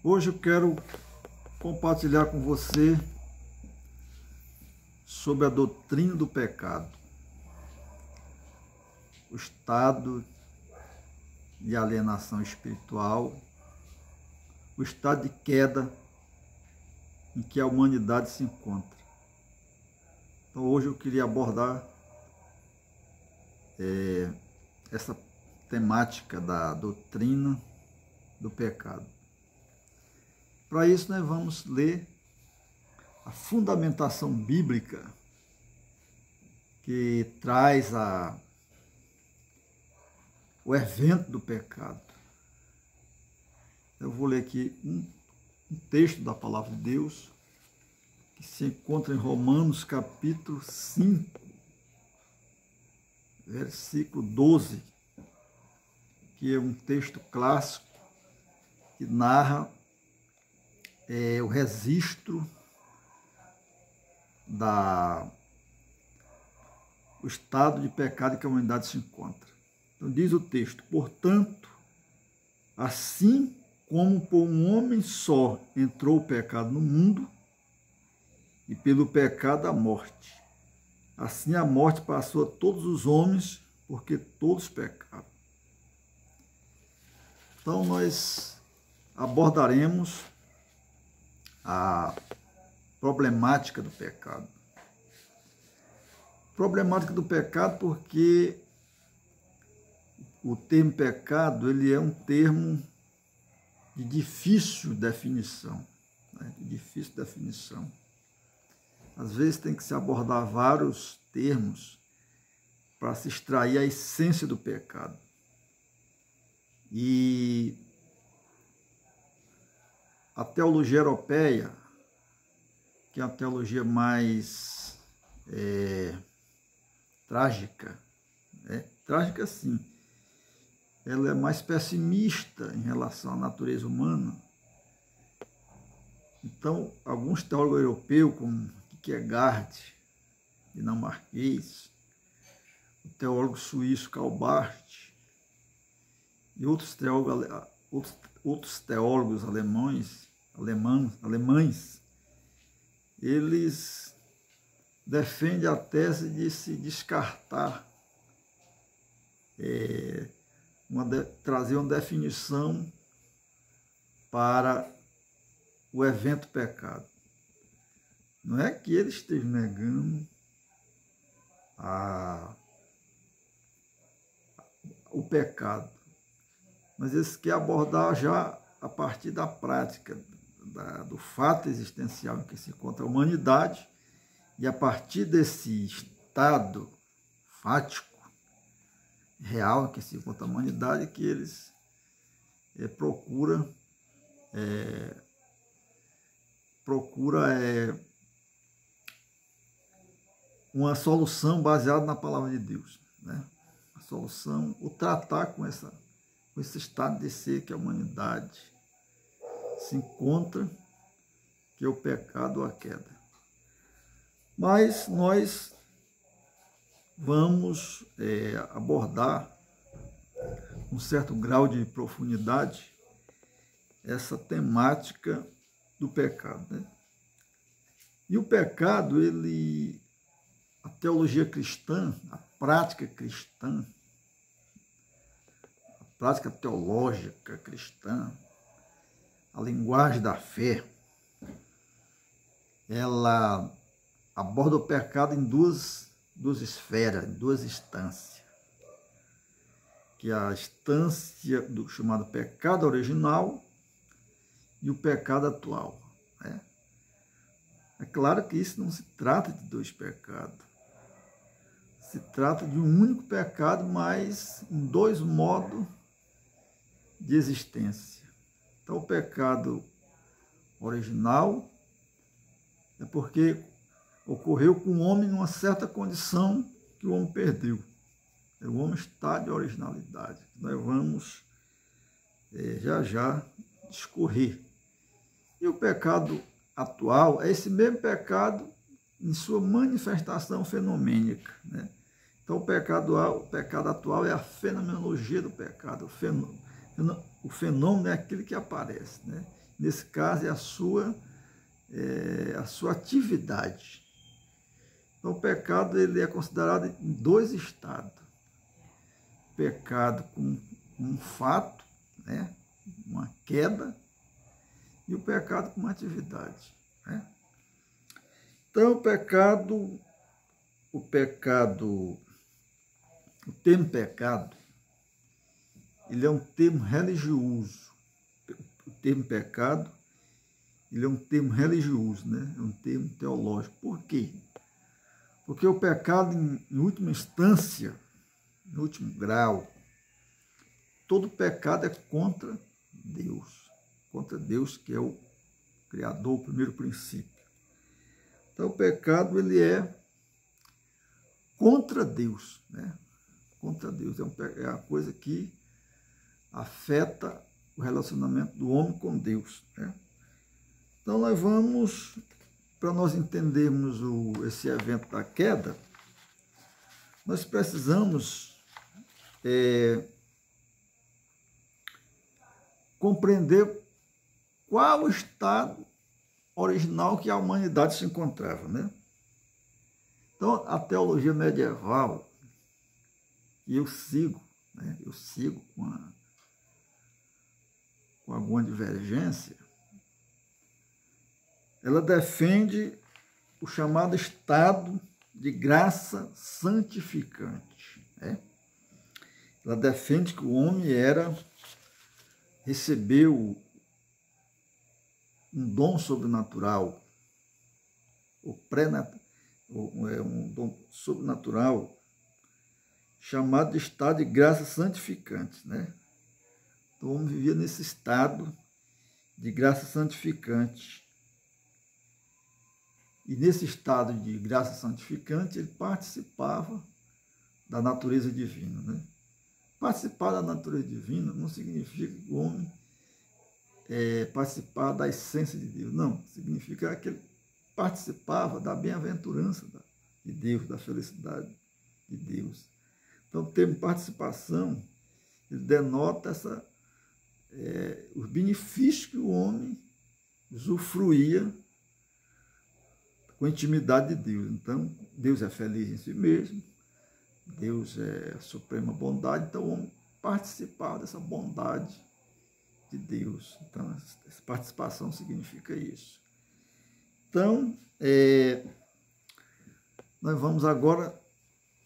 Hoje eu quero compartilhar com você sobre a doutrina do pecado, o estado de alienação espiritual, o estado de queda em que a humanidade se encontra. Então hoje eu queria abordar essa temática da doutrina do pecado. Para isso nós vamos ler a fundamentação bíblica que traz o evento do pecado. Eu vou ler aqui um texto da Palavra de Deus que se encontra em Romanos capítulo 5, versículo 12, que é um texto clássico que narra o registro o estado de pecado que a humanidade se encontra. Então diz o texto: portanto, assim como por um homem só entrou o pecado no mundo, e pelo pecado a morte, assim a morte passou a todos os homens, porque todos pecaram. Então nós abordaremos a problemática do pecado. Problemática do pecado porque o termo pecado ele é um termo de difícil definição, né? De difícil definição. Às vezes tem que se abordar vários termos para se extrair a essência do pecado. E a teologia europeia, que é a teologia mais trágica, trágica sim, ela é mais pessimista em relação à natureza humana. Então, alguns teólogos europeus, como Kierkegaard, dinamarquês, o teólogo suíço Karl Barth e outros teólogos alemães, eles defendem a tese de se descartar, trazer uma definição para o evento pecado. Não é que eles estejam negando o pecado, mas eles querem abordar já a partir da prática, do fato existencial em que se encontra a humanidade, e a partir desse estado fático, real em que se encontra a humanidade, que eles procuram uma solução baseada na palavra de Deus, né? A solução, o tratar com esse estado de ser que a humanidade se encontra, que é o pecado ou a queda. Mas nós vamos abordar um certo grau de profundidade essa temática do pecado, né? E o pecado, a teologia cristã, a prática cristã, a prática teológica cristã, a linguagem da fé, ela aborda o pecado em duas esferas, em duas instâncias. Que é a instância do chamado pecado original e o pecado atual, né? É claro que isso não se trata de dois pecados. Se trata de um único pecado, mas em dois modos de existência. Então, o pecado original é porque ocorreu com o homem numa certa condição que o homem perdeu. O homem está de originalidade. Nós vamos já discorrer. E o pecado atual é esse mesmo pecado em sua manifestação fenomênica, né? Então, o pecado atual é a fenomenologia do pecado. O fenômeno é aquilo que aparece, né? Nesse caso, é a sua atividade. Então, o pecado ele é considerado em dois estados. Pecado com um fato, né? Uma queda, e o pecado com uma atividade. Né? Então, o termo pecado, ele é um termo religioso. O termo pecado, ele é um termo religioso, né? É um termo teológico. Por quê? Porque o pecado, em última instância, no último grau, todo pecado é contra Deus que é o Criador, o primeiro princípio. Então, o pecado, ele é contra Deus, né? Contra Deus. É a coisa que afeta o relacionamento do homem com Deus, né? Então, nós vamos, para nós entendermos esse evento da queda, nós precisamos compreender qual o estado original que a humanidade se encontrava, né? Então, a teologia medieval, e eu sigo, né? Eu sigo com alguma divergência, ela defende o chamado estado de graça santificante, né? Ela defende que o homem recebeu um dom sobrenatural, um dom sobrenatural, chamado de estado de graça santificante, né? Então, o homem vivia nesse estado de graça santificante. E nesse estado de graça santificante, ele participava da natureza divina, né? Participar da natureza divina não significa que o homem participar da essência de Deus. Não, significa que ele participava da bem-aventurança de Deus, da felicidade de Deus. Então, o termo participação, ele denota os benefícios que o homem usufruía com a intimidade de Deus. Então, Deus é feliz em si mesmo, Deus é a suprema bondade, então o homem participava dessa bondade de Deus. Então, essa participação significa isso. Então, nós vamos agora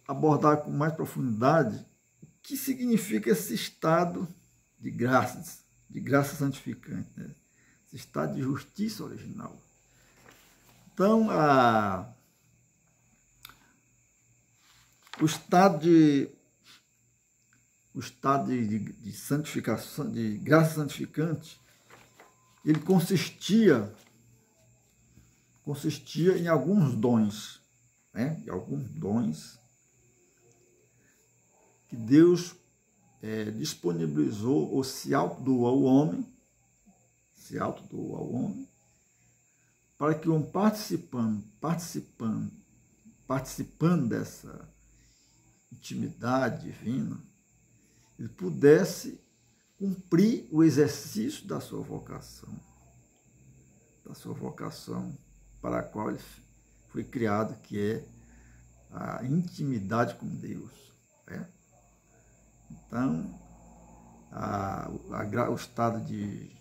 abordar com mais profundidade o que significa esse estado de graça santificante, né? Esse estado de justiça original. Então, o estado de santificação, de graça santificante, ele consistia em alguns dons, né? Em alguns dons que Deus disponibilizou ou se autodoou ao homem, para que o homem participando dessa intimidade divina, ele pudesse cumprir o exercício da sua vocação para a qual ele foi criado, que é a intimidade com Deus, né? Então, o estado de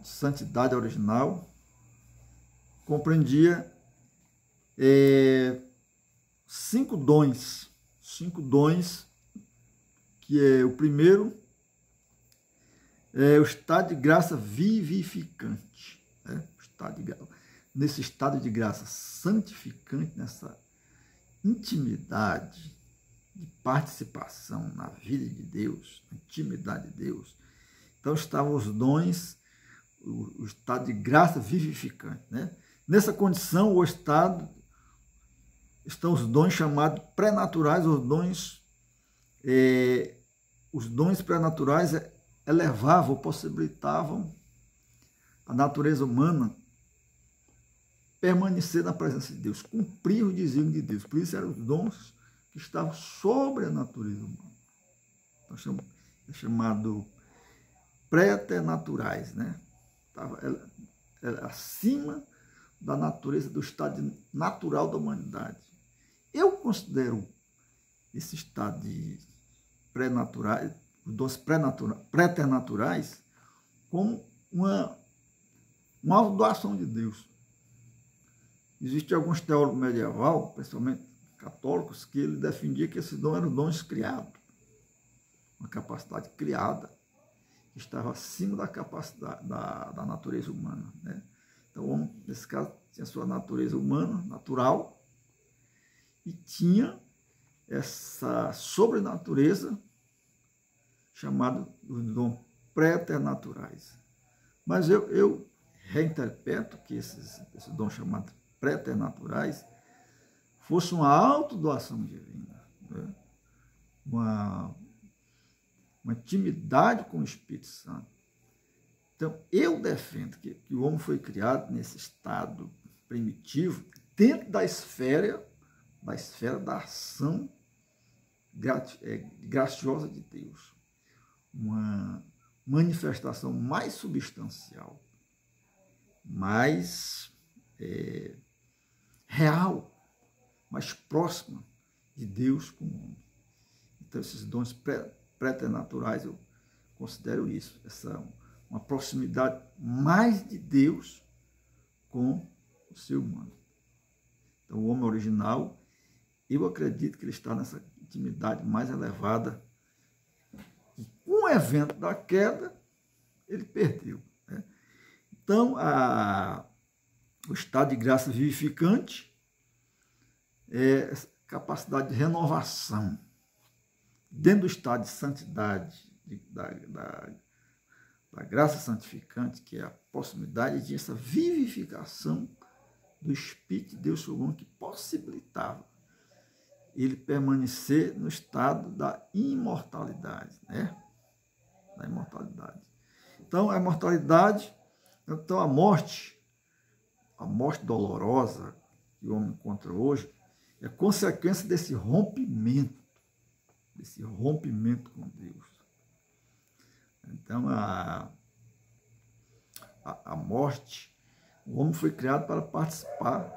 santidade original compreendia 5 dons, que é o primeiro, o estado de graça vivificante, né? Nesse estado de graça santificante, nessa intimidade de participação na vida de Deus, na intimidade de Deus. Então estavam os dons, o estado de graça vivificante, né? Nessa condição, estão os dons chamados pré-naturais. Os dons pré-naturais elevavam, possibilitavam a natureza humana permanecer na presença de Deus, cumprir o desígnio de Deus. Por isso eram os dons que estavam sobre a natureza humana. Então, é chamado preternaturais, né? ela acima da natureza, do estado natural da humanidade. Eu considero esse estado de pré-naturais, dos preternaturais, como uma autodoação de Deus. Existem alguns teólogos medievais, principalmente católicos, que ele defendia que esses dons eram dons criados, uma capacidade criada, que estava acima da capacidade da natureza humana, né? Então, o homem, nesse caso, tinha sua natureza humana, natural, e tinha essa sobrenatureza chamada os dons preternaturais. Mas eu reinterpreto que esses dons chamados preternaturais fosse uma autodoação divina, né? uma intimidade com o Espírito Santo. Então, eu defendo que o homem foi criado nesse estado primitivo, dentro da esfera da ação graciosa de Deus. Uma manifestação mais substancial, mais real, mais próxima de Deus com o homem. Então, esses dons preternaturais, eu considero isso, uma proximidade mais de Deus com o ser humano. Então, o homem original, eu acredito que ele está nessa intimidade mais elevada. E com o evento da queda, ele perdeu, né? Então, o estado de graça vivificante é capacidade de renovação. Dentro do estado de santidade, da graça santificante, que é a possibilidade de essa vivificação do Espírito de Deus sobre o homem, que possibilitava ele permanecer no estado da imortalidade, né? Da imortalidade. Então, a imortalidade, então a morte dolorosa que o homem encontra hoje, é consequência desse rompimento com Deus. Então, a morte, o homem foi criado para participar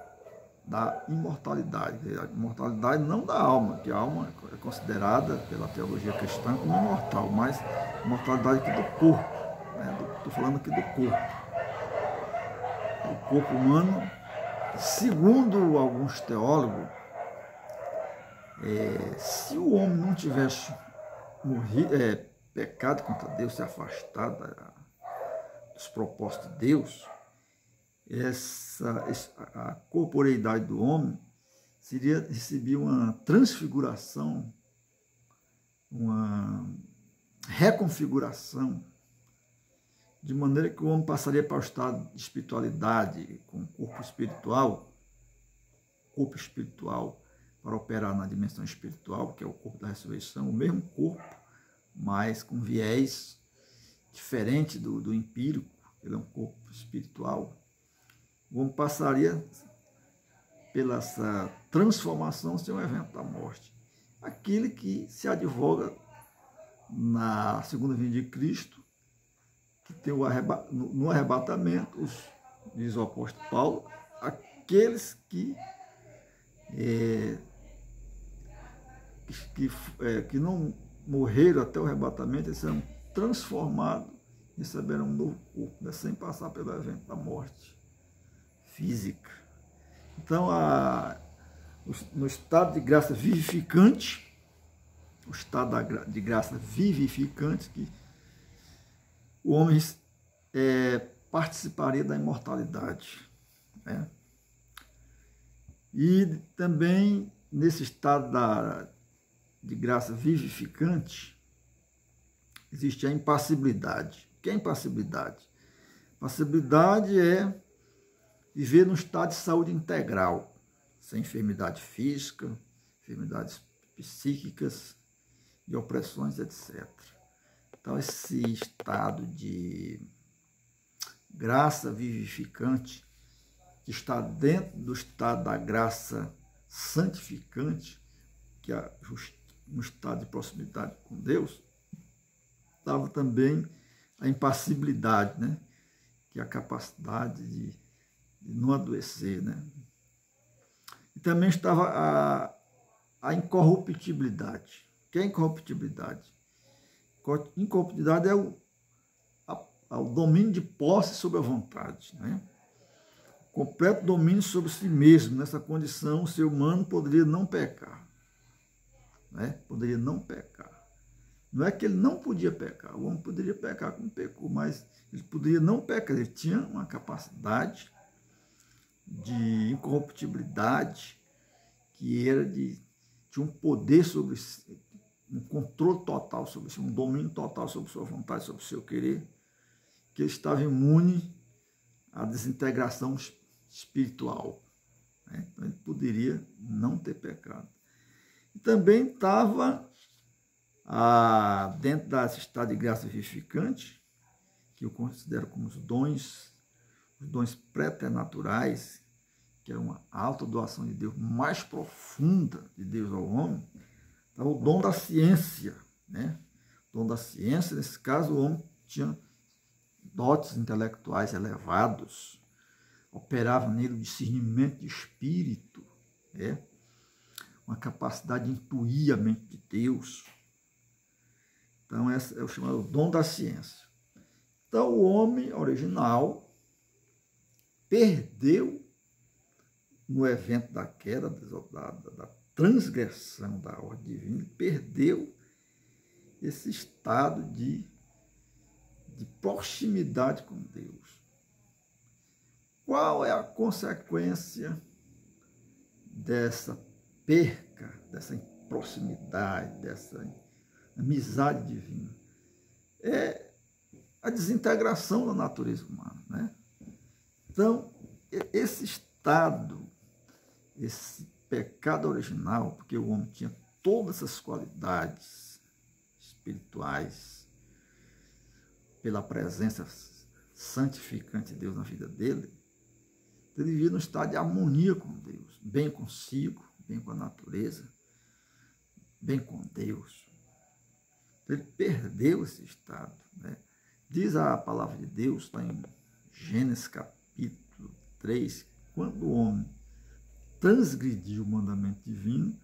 da imortalidade. A imortalidade não da alma, que a alma é considerada pela teologia cristã como imortal, mas a imortalidade aqui do corpo, né? Estou falando aqui do corpo. O corpo humano, segundo alguns teólogos, se o homem não tivesse pecado contra Deus, se afastado dos propósitos de Deus, a corporeidade do homem receberia uma transfiguração, uma reconfiguração, de maneira que o homem passaria para o estado de espiritualidade, com o corpo espiritual para operar na dimensão espiritual, que é o corpo da ressurreição, o mesmo corpo, mas com viés diferente do empírico, ele é um corpo espiritual. O homem passaria pela essa transformação sem o evento da morte. Aquele que se advoga na segunda vinda de Cristo, que tem no arrebatamento, diz o apóstolo Paulo, aqueles que não morreram até o arrebatamento, eles serão transformados e receberão um novo corpo, né, sem passar pelo evento da morte física. Então, no estado de graça vivificante, que o homem participaria da imortalidade, né? E também, nesse estado de graça vivificante, existe a impassibilidade. O que é impassibilidade? Passibilidade é viver num estado de saúde integral, sem enfermidade física, enfermidades psíquicas e opressões, etc. Então, esse estado de graça vivificante, que está dentro do estado da graça santificante, que é no estado de proximidade com Deus, estava também a impassibilidade, né? que é a capacidade de não adoecer, né? E também estava a incorruptibilidade. O que é incorruptibilidade? Incorruptibilidade é o domínio de posse sobre a vontade, né? Completo domínio sobre si mesmo. Nessa condição, o ser humano poderia não pecar, né? Poderia não pecar. Não é que ele não podia pecar, o homem poderia pecar como pecou, mas ele poderia não pecar, ele tinha uma capacidade de incorruptibilidade que era tinha um poder sobre si, um controle total sobre si, um domínio total sobre sua vontade, sobre o seu querer, que ele estava imune à desintegração espiritual, né? Então ele poderia não ter pecado. E também estava dentro desse estado de graça vivificante, que eu considero como os dons preternaturais, que é uma alta doação de Deus mais profunda de Deus ao homem, estava o dom da ciência, né? O dom da ciência, nesse caso, o homem tinha dotes intelectuais elevados, operava nele o discernimento de espírito, né? Uma capacidade de intuir a mente de Deus. Então, esse é o chamado dom da ciência. Então, o homem original perdeu, no evento da queda, da transgressão da ordem divina, perdeu esse estado de proximidade com Deus. Qual é a consequência dessa perca, dessa proximidade, dessa amizade divina? É a desintegração da natureza humana, né? Então, esse estado, esse pecado original, porque o homem tinha todas essas qualidades espirituais, pela presença santificante de Deus na vida dele, ele vivia num estado de harmonia com Deus, bem consigo, bem com a natureza, bem com Deus. Então, ele perdeu esse estado, né? Diz a palavra de Deus, está em Gênesis capítulo 3, quando o homem transgrediu o mandamento divino,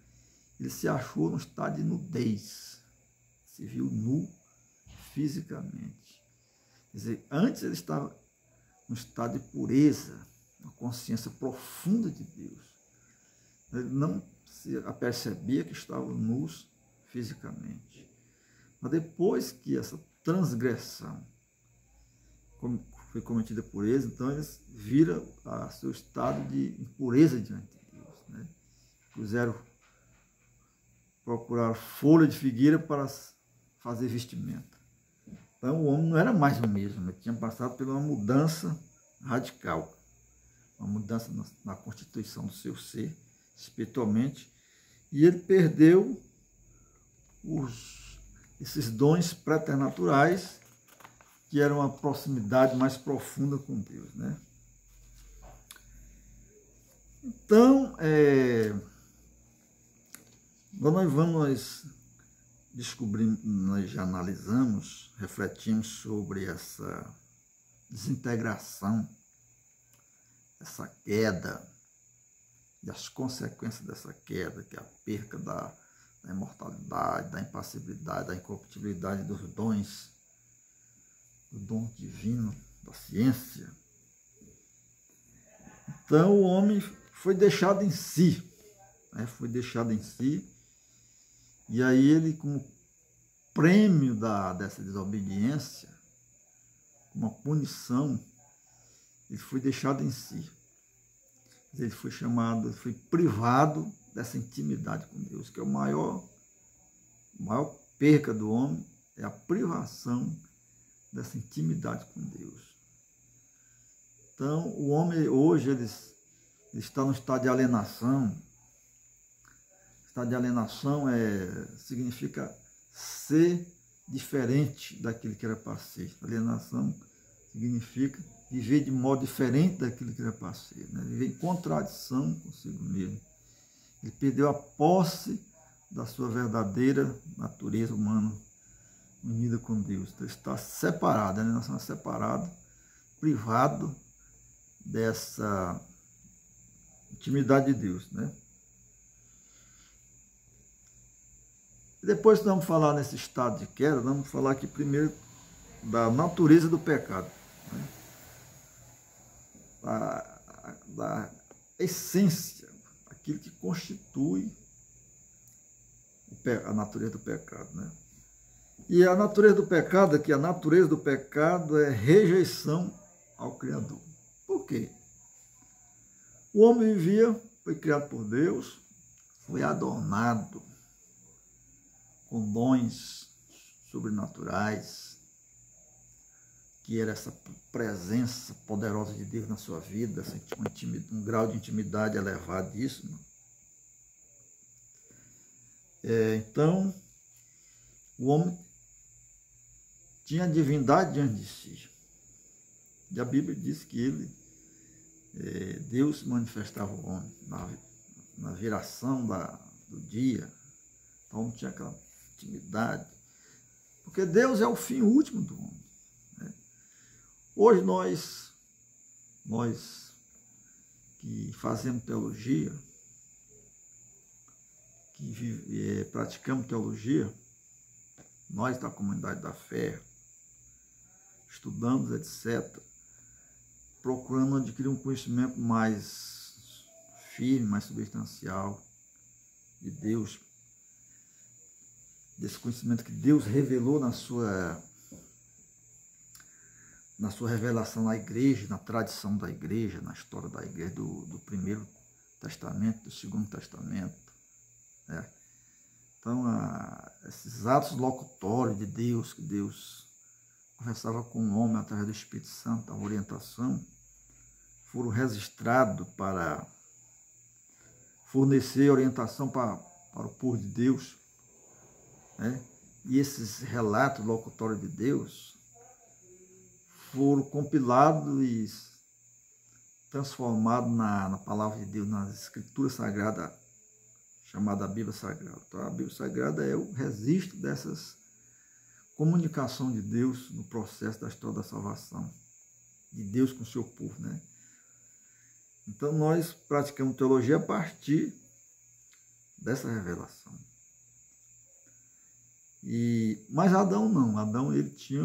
ele se achou num estado de nudez, se viu nu fisicamente. Quer dizer, antes ele estava num estado de pureza, uma consciência profunda de Deus. Ele não se apercebia que estava nus fisicamente. Mas depois que essa transgressão foi cometida por eles, então eles viram a seu estado de impureza diante de Deus, né? Procuraram folha de figueira para fazer vestimenta. Então o homem não era mais o mesmo, ele tinha passado por uma mudança radical, uma mudança na constituição do seu ser, espiritualmente, e ele perdeu esses dons preternaturais, que era uma proximidade mais profunda com Deus, né? Então, nós vamos descobrir, nós já analisamos, refletimos sobre essa desintegração, essa queda e as consequências dessa queda, que é a perca da imortalidade, da impassibilidade, da incorruptibilidade dos dons, do dom divino, da ciência. Então o homem foi deixado em si, né? Foi deixado em si, e aí ele, como prêmio dessa desobediência, uma punição, ele foi deixado em si. Ele foi chamado, foi privado dessa intimidade com Deus, que é a maior perca do homem, é a privação dessa intimidade com Deus. Então, o homem hoje, ele está no estado de alienação. Estado de alienação significa ser diferente daquilo que era para ser. Alienação significa viver de modo diferente daquilo que era para ser, né? Viver em contradição consigo mesmo. Ele perdeu a posse da sua verdadeira natureza humana unida com Deus. Então, ele está separado, a alienação é separada privado dessa intimidade de Deus, né? Depois que vamos falar nesse estado de queda, vamos falar aqui primeiro da natureza do pecado, né? Da essência, aquilo que constitui a natureza do pecado, né? E a natureza do pecado, aqui, a natureza do pecado é rejeição ao Criador. Por quê? O homem vivia, foi criado por Deus, foi adornado com dons sobrenaturais, que era essa presença poderosa de Deus na sua vida, um grau de intimidade elevadíssimo. Então, o homem tinha a divindade diante de si. E a Bíblia diz que Deus manifestava o homem na viração do dia. Então, o homem tinha aquela intimidade. Porque Deus é o fim último do homem, né? Hoje nós que fazemos teologia, que praticamos teologia, nós da comunidade da fé, estudamos, etc., procurando adquirir um conhecimento mais firme, mais substancial de Deus, desse conhecimento que Deus revelou na sua revelação na igreja, na tradição da igreja, na história da igreja, do Primeiro Testamento, do Segundo Testamento, né? Então, esses atos locutórios de Deus, que Deus conversava com o homem através do Espírito Santo, a orientação, foram registrados para fornecer orientação para o povo de Deus, né? E esses relatos locutórios de Deus foram compilados e transformados na palavra de Deus, nas escrituras sagradas, chamada Bíblia Sagrada. Então, a Bíblia Sagrada é o registro dessas comunicação de Deus no processo da história da salvação, de Deus com o seu povo, né? Então, nós praticamos teologia a partir dessa revelação. Mas Adão não. Adão, ele tinha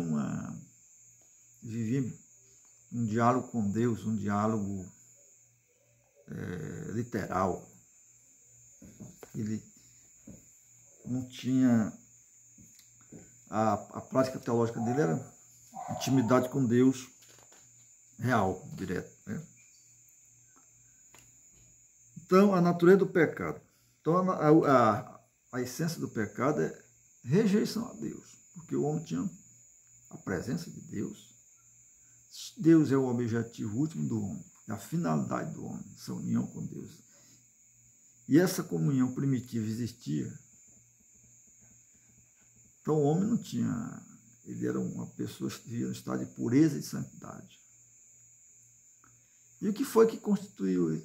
vivia um diálogo com Deus, um diálogo literal. Ele não tinha... A prática teológica dele era intimidade com Deus real, direto, né? Então, a natureza do pecado. Então, a essência do pecado é rejeição a Deus, porque o homem tinha a presença de Deus. Deus é o objetivo último do homem, é a finalidade do homem, essa união com Deus. E essa comunhão primitiva existia. Então, o homem não tinha... Ele era uma pessoa que vivia no estado de pureza e de santidade. E o que foi que constituiu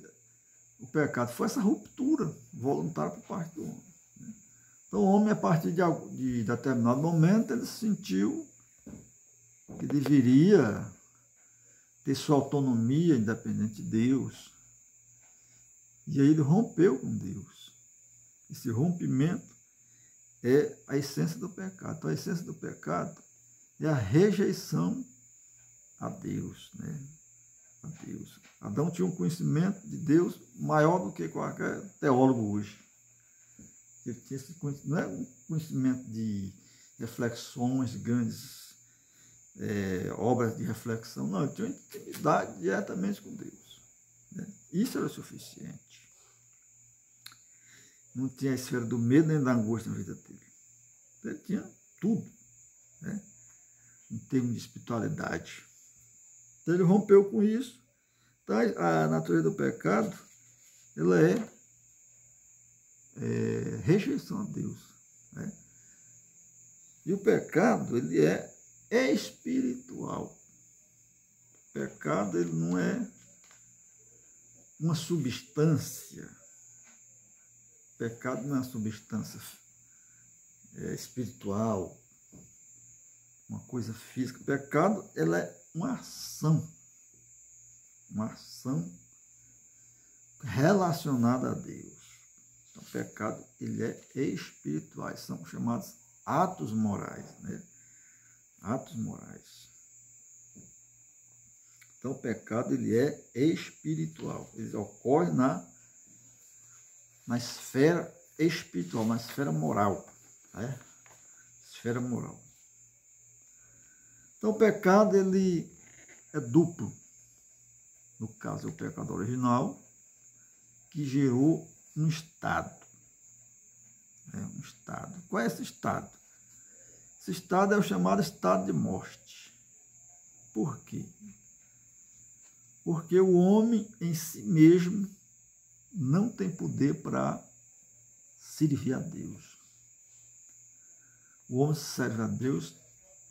o pecado? Foi essa ruptura voluntária por parte do homem, né? Então, o homem, a partir de determinado momento, ele sentiu que deveria ter sua autonomia independente de Deus. E aí ele rompeu com Deus. Esse rompimento é a essência do pecado. Então, a essência do pecado é a rejeição a Deus, né? A Deus. Adão tinha um conhecimento de Deus maior do que qualquer teólogo hoje. Ele tinha esse conhecimento, não é um conhecimento de reflexões, grandes obras de reflexão, não, ele tinha uma intimidade diretamente com Deus, né? Isso era o suficiente. Não tinha a esfera do medo nem da angústia na vida dele. Ele tinha tudo, né? Em termos de espiritualidade. Então ele rompeu com isso. Então, a natureza do pecado, ela é rejeição a Deus, né? E o pecado, ele é espiritual. O pecado, ele não é uma substância. O pecado não é uma substância espiritual, uma coisa física. O pecado, ela é uma ação. uma ação relacionada a Deus. Então, o pecado, ele é espiritual, são chamados atos morais, né? Atos morais. Então, o pecado, ele é espiritual, ele ocorre na esfera espiritual, na esfera moral, né? Esfera moral. Então, o pecado, ele é duplo. No caso, é o pecado original, que gerou um estado. Um estado. Qual é esse estado? Esse estado é o chamado estado de morte. Por quê? Porque o homem em si mesmo não tem poder para servir a Deus. O homem serve a Deus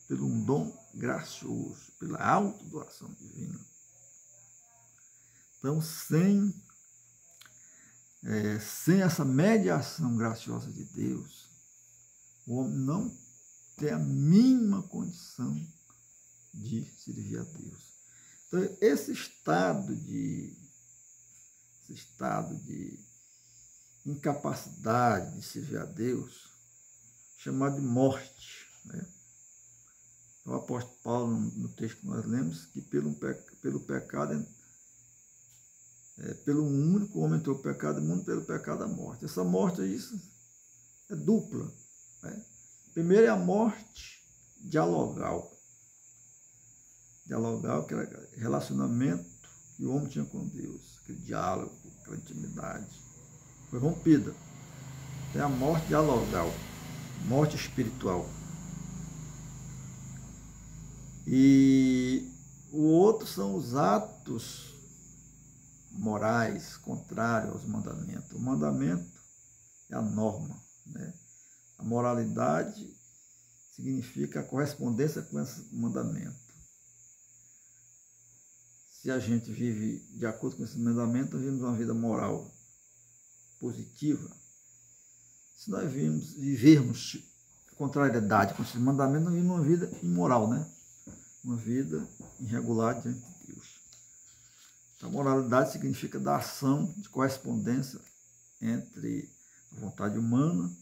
pelo um dom gracioso, pela autodoação divina. Então, sem essa mediação graciosa de Deus, o homem não tem a mínima condição de servir a Deus. Então, esse estado de incapacidade de servir a Deus, chamado de morte, né? O apóstolo Paulo, no texto que nós lemos, que pelo pecado, pelo único homem entrou o pecado do mundo, pelo pecado a morte. Essa morte é dupla, né? Primeiro é a morte dialogal. Dialogal, que era relacionamento que o homem tinha com Deus, aquele diálogo, aquela intimidade. Foi rompida. É a morte dialogal, morte espiritual. E o outro são os atos morais contrários aos mandamentos. O mandamento é a norma, né? A moralidade significa a correspondência com esse mandamento. Se a gente vive de acordo com esse mandamento, nós vivemos uma vida moral positiva. Se nós vivermos contrariedade com esse mandamento, nós vivemos uma vida imoral, né? Uma vida irregular diante de Deus. Então, moralidade significa da ação de correspondência entre a vontade humana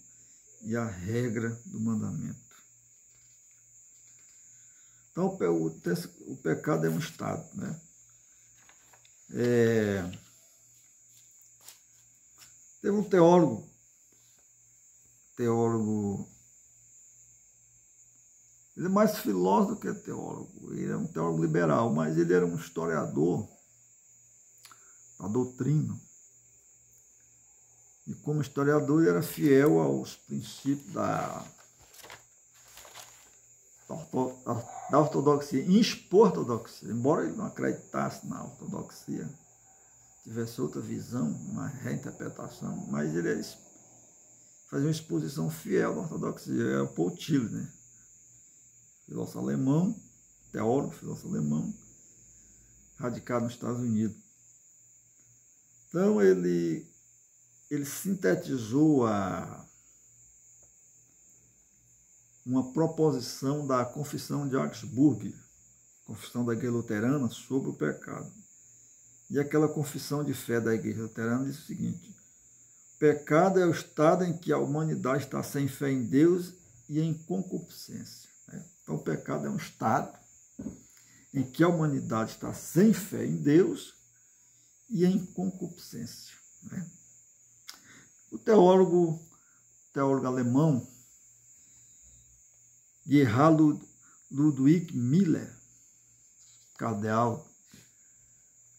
e a regra do mandamento. Então, o pecado é um estado, né? Teve um teólogo, ele é mais filósofo do que teólogo, ele é um teólogo liberal, mas ele era um historiador da doutrina. E como historiador, ele era fiel aos princípios da ortodoxia, ortodoxia, embora ele não acreditasse na ortodoxia, tivesse outra visão, uma reinterpretação, mas ele fazia uma exposição fiel da ortodoxia. É o Paul Tillich, né? Filósofo alemão, teólogo, filósofo alemão, radicado nos Estados Unidos. Então, ele sintetizou uma proposição da Confissão de Augsburg, Confissão da Igreja Luterana, sobre o pecado. E aquela confissão de fé da Igreja Luterana diz o seguinte: o pecado é o estado em que a humanidade está sem fé em Deus e em concupiscência. Então, o pecado é um estado em que a humanidade está sem fé em Deus e em concupiscência. O teólogo alemão Gerhard Ludwig Müller, cardeal,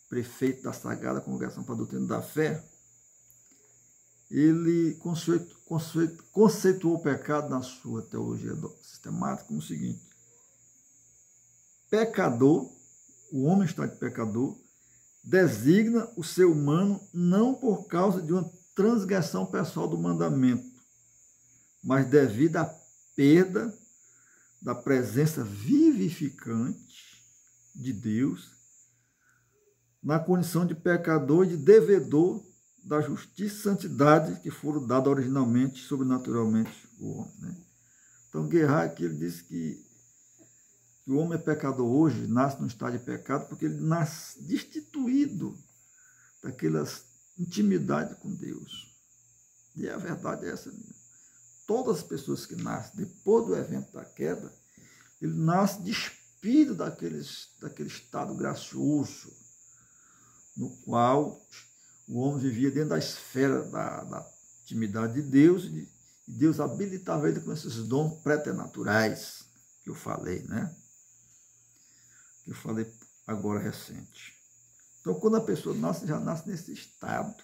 prefeito da Sagrada Congregação para a Doutrina da Fé, ele conceituou o pecado na sua teologia sistemática como o seguinte: pecador, o homem em estado de pecador, designa o ser humano não por causa de uma transgressão pessoal do mandamento, mas devido à perda da presença vivificante de Deus na condição de pecador e de devedor da justiça e santidade que foram dadas originalmente, sobrenaturalmente, ao homem. Então, Gerhard aqui, ele disse que que o homem é pecador hoje, nasce no estado de pecado, porque ele nasce destituído daquela intimidade com Deus. E a verdade é essa mesmo. Todas as pessoas que nascem depois do evento da queda, ele nasce despido daquele estado gracioso, no qual o homem vivia dentro da esfera da intimidade de Deus, e Deus habilitava ele com esses dons preternaturais que eu falei, né? Que eu falei agora recente. Então, quando a pessoa nasce, já nasce nesse estado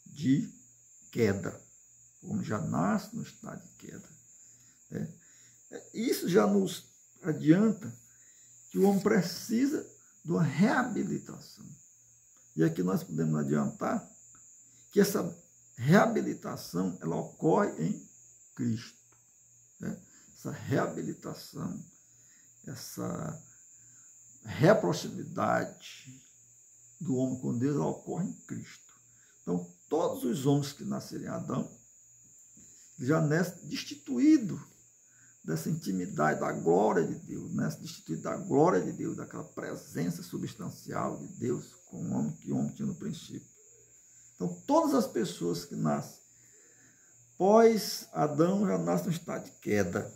de queda. O homem já nasce no estado de queda. Isso já nos adianta que o homem precisa de uma reabilitação. E aqui nós podemos adiantar que essa reabilitação ela ocorre em Cristo. Essa reabilitação, essa reproximidade do homem com Deus ela ocorre em Cristo. Então, todos os homens que nascerem em Adão já nascem destituídos dessa intimidade da glória de Deus, nascem destituídos da glória de Deus, daquela presença substancial de Deus com o homem que o homem tinha no princípio. Então, todas as pessoas que nascem pós Adão já nascem no estado de queda.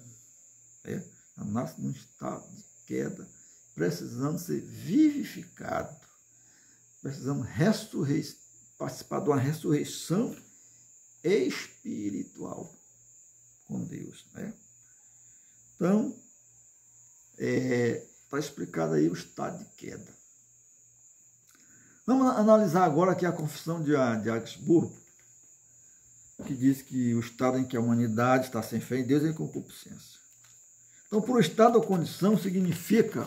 Já nascem num estado de queda, precisando ser vivificado, precisando participar de uma ressurreição espiritual com Deus. Então, está explicado aí o estado de queda. Vamos analisar agora aqui a Confissão de Augsburgo, que diz que o estado em que a humanidade está sem fé em Deus é em concupiscência. Então, por estado ou condição, significa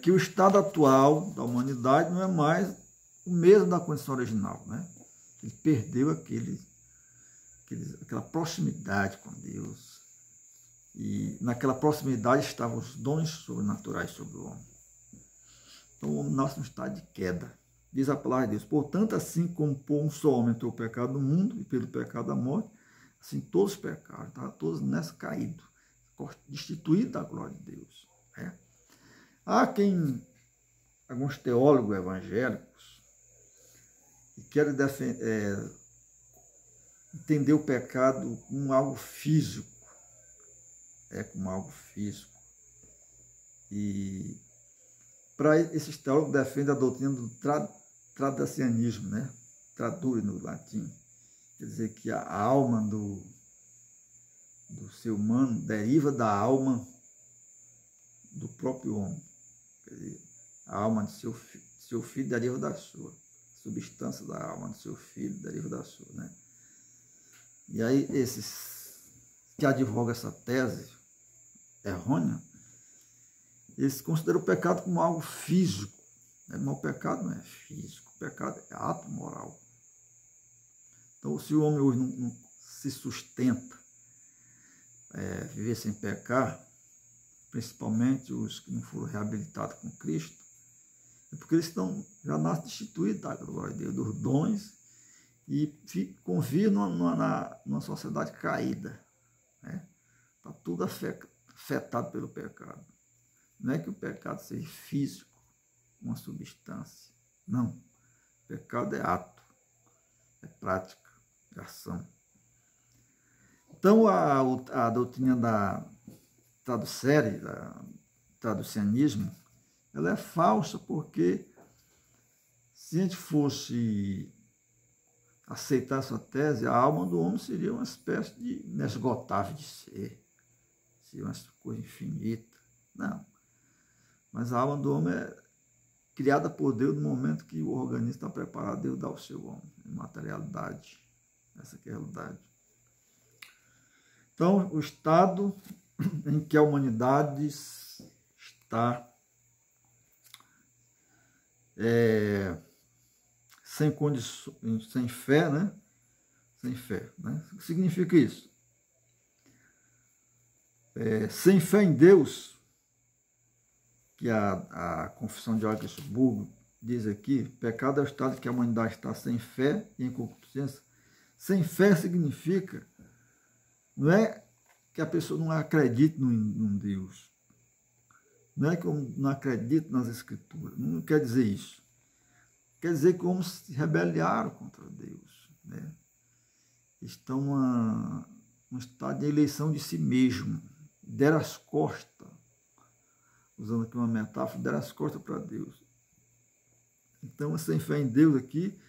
que o estado atual da humanidade não é mais o mesmo da condição original. Ele perdeu aquela proximidade com Deus. E naquela proximidade estavam os dons sobrenaturais sobre o homem. Então o homem nasce no estado de queda. Diz a palavra de Deus: portanto, assim como por um só homem entrou o pecado no mundo, e pelo pecado a morte, assim todos pecaram, estavam todos nessa caído, destituídos da glória de Deus. Há alguns teólogos evangélicos que querem entender o pecado como algo físico, como algo físico. E para esses teólogos defendem a doutrina do tradacianismo, tradure no latim, quer dizer que a alma do ser humano deriva da alma do próprio homem. Quer dizer, a alma de seu filho deriva da sua. A substância da alma do seu filho deriva da sua. E aí, esses que advogam essa tese errônea, eles consideram o pecado como algo físico. Mas o pecado não é físico, o pecado é ato moral. Então, se o homem hoje não se sustenta, viver sem pecar, principalmente os que não foram reabilitados com Cristo, é porque eles já nascem destituídos da glória de Deus, dos dons, e convivem numa sociedade caída. Está tudo afetado pelo pecado. Não é que o pecado seja físico, uma substância. Não. O pecado é ato, é prática, é ação. Então, a doutrina da traducianismo, ela é falsa, porque se a gente fosse aceitar essa tese, a alma do homem seria uma espécie de inesgotável de ser, seria uma coisa infinita. Não. Mas a alma do homem é criada por Deus no momento que o organismo está preparado, Deus dá ao seu homem, materialidade. Essa que é a realidade. Então, o estado em que a humanidade está sem condições, sem fé, Sem fé, O que significa isso? Sem fé em Deus, que a Confissão de Augsburgo diz aqui, pecado é o estado em que a humanidade está sem fé e em concupiscência. Sem fé significa, não é que a pessoa não acredite num Deus. Não é que eu não acredito nas Escrituras. Não quer dizer isso. Quer dizer que homens se rebelaram contra Deus. Né? Estão num estado de eleição de si mesmo. Deram as costas. Usando aqui uma metáfora, deram as costas para Deus. Então, sem fé em Deus aqui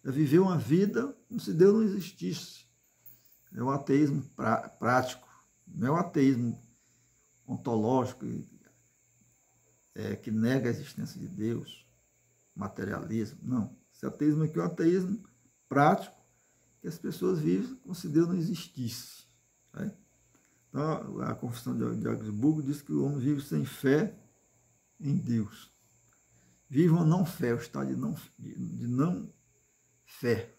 é viver uma vida como se Deus não existisse. É o ateísmo prático. Não é o ateísmo ontológico, que nega a existência de Deus, materialismo. Não. Esse ateísmo aqui é um ateísmo prático, que as pessoas vivem como se Deus não existisse. Né? Então, a Confissão de Augsburgo diz que o homem vive sem fé em Deus. Vive uma não fé, o estado de não fé.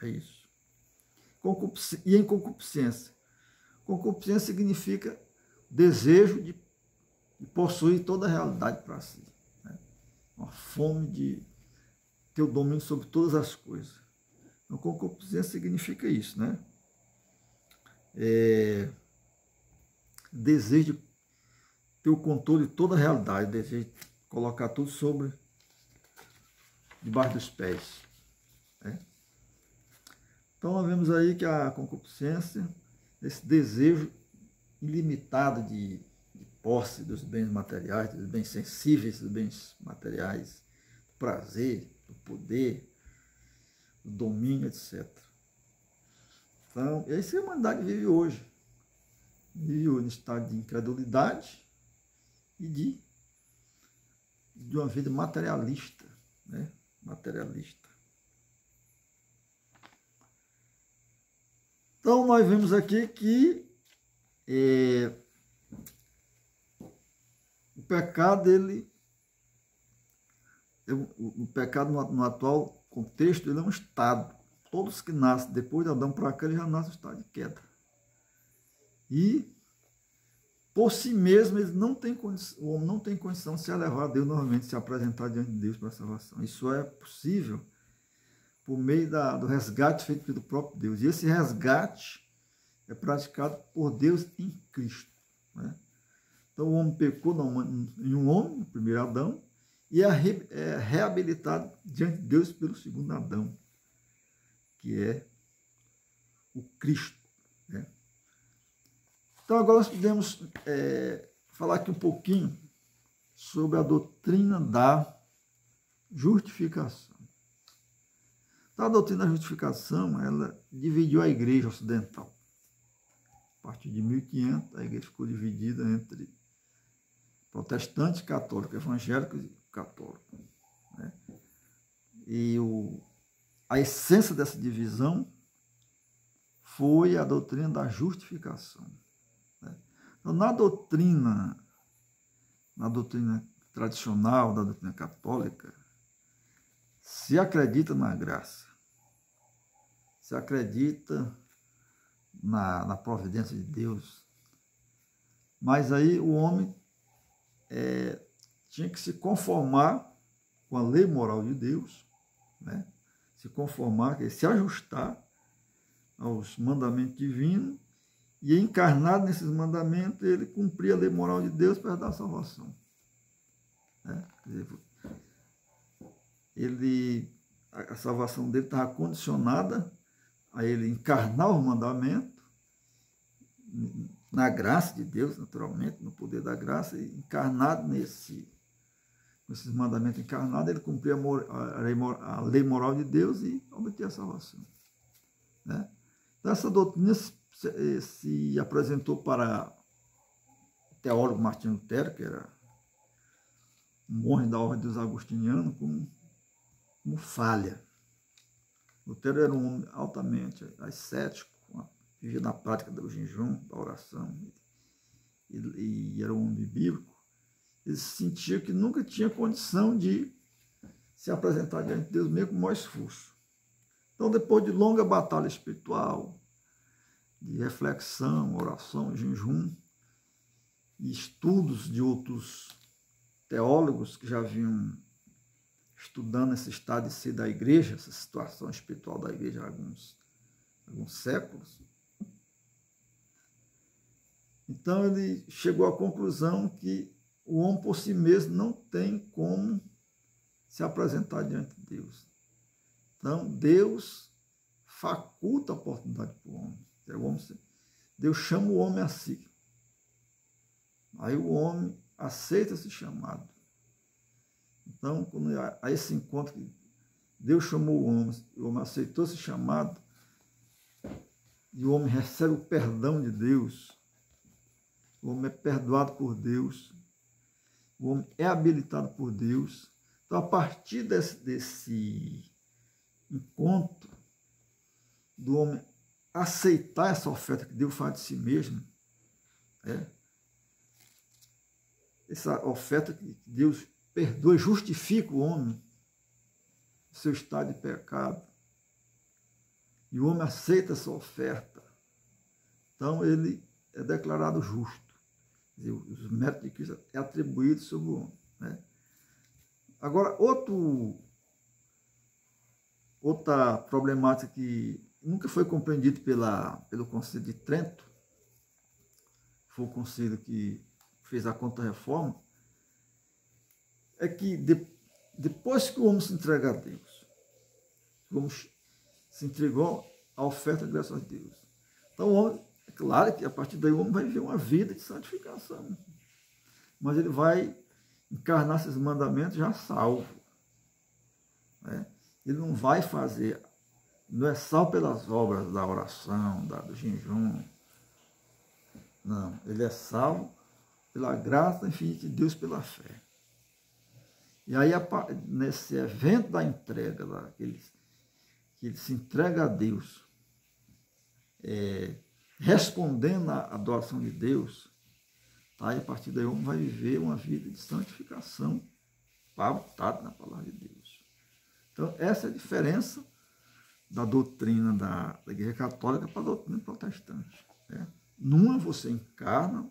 É isso. E em concupiscência. Concupiscência significa desejo de possuir toda a realidade para si. Né? Uma fome de ter o domínio sobre todas as coisas. Então, concupiscência significa isso, né? Desejo de ter o controle de toda a realidade, desejo de colocar tudo debaixo dos pés. Né? Então, nós vemos aí que a concupiscência, esse desejo ilimitado de posse dos bens materiais, dos bens sensíveis, dos bens materiais, do prazer, do poder, do domínio, etc. Então, esse é a humanidade vive hoje. Vive no estado de incredulidade e de uma vida materialista. Né? Materialista. Então, nós vemos aqui que o pecado, o pecado no atual contexto, ele é um estado. Todos que nascem depois de Adão para cá, ele já nasce em estado de queda. E, por si mesmo, o homem não tem condição de se elevar a Deus novamente, se apresentar diante de Deus para a salvação. Isso é possível por meio do resgate feito pelo próprio Deus. E esse resgate é praticado por Deus em Cristo. Né? Então o homem pecou em um homem, no primeiro Adão, e é reabilitado diante de Deus pelo segundo Adão, que é o Cristo. Né? Então agora nós podemos falar aqui um pouquinho sobre a doutrina da justificação. Então, a doutrina da justificação, ela dividiu a igreja ocidental. A partir de 1500, a igreja ficou dividida entre protestantes, católicos, evangélicos e católicos. Né? E a essência dessa divisão foi a doutrina da justificação. Né? Então, na doutrina tradicional, da doutrina católica, se acredita na graça, se acredita na providência de Deus, mas aí o homem tinha que se conformar com a lei moral de Deus, né? Se conformar, se ajustar aos mandamentos divinos, e encarnado nesses mandamentos, ele cumpria a lei moral de Deus para dar salvação. Né? Quer dizer, a salvação dele estava condicionada a ele encarnar o mandamento, na graça de Deus, naturalmente, no poder da graça, e encarnado nesses mandamentos encarnados, ele cumpria a lei moral de Deus e obter a salvação. Né? Então, essa doutrina se apresentou para o teólogo Martinho Lutero, que era um monge da ordem dos agostinianos, como falha. Lutero era um homem altamente ascético, vivia na prática do jejum, da oração, e era um homem bíblico. Ele sentia que nunca tinha condição de se apresentar diante de Deus, mesmo com o maior esforço. Então, depois de longa batalha espiritual, de reflexão, oração, jejum, e estudos de outros teólogos que já vinham estudando esse estado de ser da igreja, essa situação espiritual da igreja há alguns séculos, Então ele chegou à conclusão que o homem por si mesmo não tem como se apresentar diante de Deus. Então Deus faculta a oportunidade para o homem. Deus chama o homem a si. Aí o homem aceita esse chamado. Então, quando há esse encontro que Deus chamou o homem aceitou esse chamado, e o homem recebe o perdão de Deus, o homem é perdoado por Deus, o homem é habilitado por Deus. Então, a partir desse encontro, do homem aceitar essa oferta que Deus faz de si mesmo, essa oferta que Deus perdoa e justifica o homem, seu estado de pecado, e o homem aceita essa oferta, então ele é declarado justo. Quer dizer, os méritos de Cristo é atribuído sobre o homem. Né? Agora, outra problemática que nunca foi compreendido pelo Concílio de Trento, foi o concílio que fez a Contra-Reforma, é que depois que o homem se entrega a Deus, o homem se entregou à oferta graças a Deus. Então, o homem, é claro que a partir daí o homem vai viver uma vida de santificação, mas ele vai encarnar esses mandamentos já salvo. Né? Ele não vai fazer, não é salvo pelas obras da oração, do jejum. Não, ele é salvo pela graça infinita de Deus, pela fé. E aí, nesse evento da entrega, que ele se entrega a Deus, respondendo à adoração de Deus, tá? E a partir daí o homem vai viver uma vida de santificação, pautada na palavra de Deus. Então, essa é a diferença da doutrina da Igreja Católica para a doutrina protestante. Né? Numa você encarna,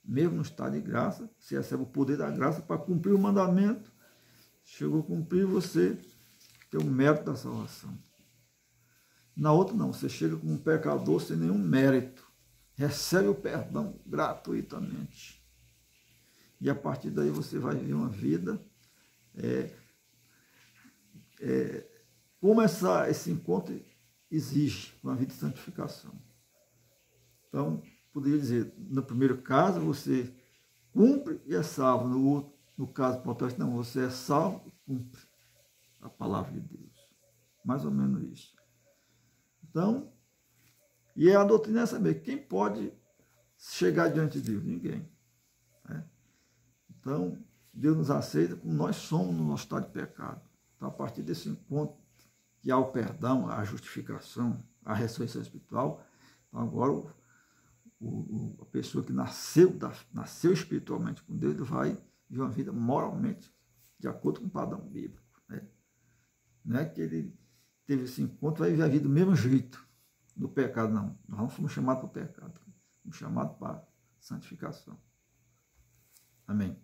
mesmo no estado de graça, você recebe o poder da graça para cumprir o mandamento. Chegou a cumprir, você tem o mérito da salvação. Na outra não, você chega como um pecador sem nenhum mérito, recebe o perdão gratuitamente. E a partir daí você vai viver uma vida como esse encontro exige, uma vida de santificação. Então, poderia dizer, no primeiro caso, você cumpre e é salvo. No caso protestante, não, você é salvo e cumpre a palavra de Deus. Mais ou menos isso. Então, e a doutrina é saber quem pode chegar diante de Deus? Ninguém. Né? Então, Deus nos aceita como nós somos no nosso estado de pecado. Então, a partir desse encontro, que há o perdão, a justificação, a ressurreição espiritual, então agora a pessoa que nasceu espiritualmente com Deus, vai viver uma vida moralmente de acordo com o padrão bíblico. Né? Não é que ele teve esse encontro e vai viver a vida do mesmo jeito do pecado, não. Nós não fomos chamados para o pecado, fomos chamados para a santificação. Amém.